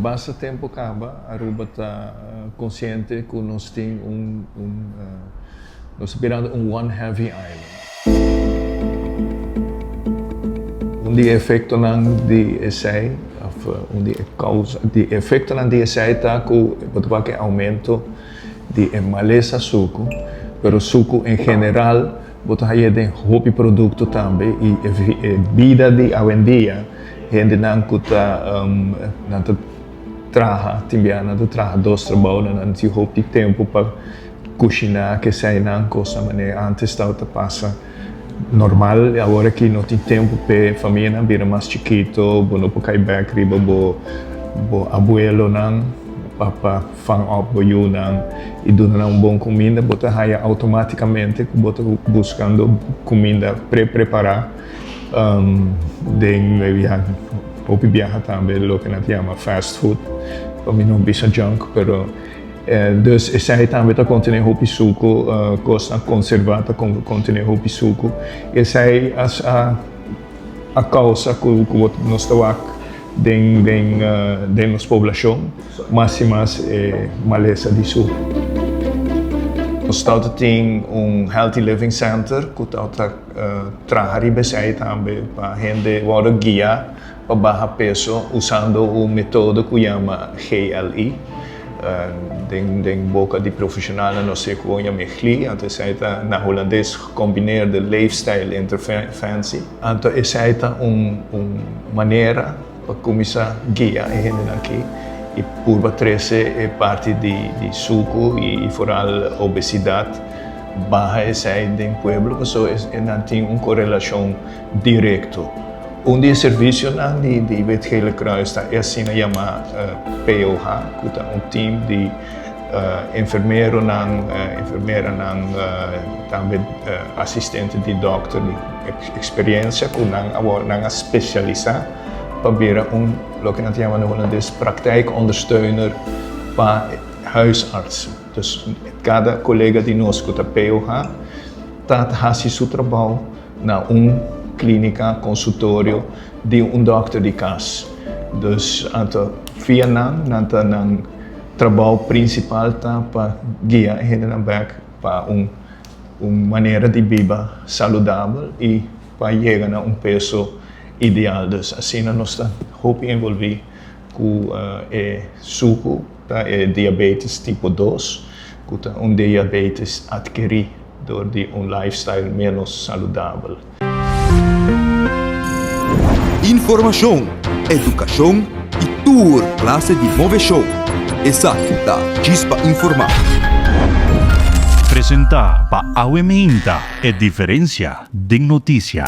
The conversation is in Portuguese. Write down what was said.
basta tempo acaba, Aruba está consciente que nós temos nós esperamos one heavy island. De efeito de essay, de causa, de efeito de essay está com o aumento de maleza suco, pero suco em geral botar aí tem hobby produto também e vida de hoje em dia gente não cuta não trabalha também não trabalha dois trabalhos não tem hobby tempo para cozinhar que sai não coisa maneira antes estava passa normal agora que não tem tempo para família não vira mais chiquito não pode ir bakery bo abuelo não papa fang up boyu nang iduna nang bom comida bota haya automaticamente bota buscando comida pré-preparar den viaja hopi viaja também lo que nós chama fast food para mim não bisa junk pero dus essa também tá contém hopi suco coisa conservada contém hopi suco essa é a causa que nós estamos de nossa população, mais e mais maleza de suco. Nós temos Healthy Living Center, que trabalha também para a gente guia para baixar peso usando o método que chama GLI. Den boca de profissional não sei como chama GLI, então na holandês combinar de lifestyle interventie. Então essa é maneira para começar a guiar a gente aqui e por 13 é parte de suco e foral obesidade baixa essa do pueblo, então não tem uma correlação direta. De serviço de Wetgele Kruis é assim chama POH, que é time de enfermeiro também assistente de doctor de experiência que não especializar para virar lo que nós chamamos no holandês praktijkondersteuner para huisartsen. Dus cada colega de nós que está POH faz seu trabalho na clínica, consultório de doctor de casa. Dus via nan trabalho principal para guiar a gente na back para maneira de viver saudável e para chegar a peso ideal. Dus assim nós estamos envolvidos com suco, diabetes tipo 2, que diabetes adquirido door lifestyle menos saudável. Informação, educação e tour classe de Move Show. Exata, Chispa Informar. Apresentar para Aumentar a diferença de notícia.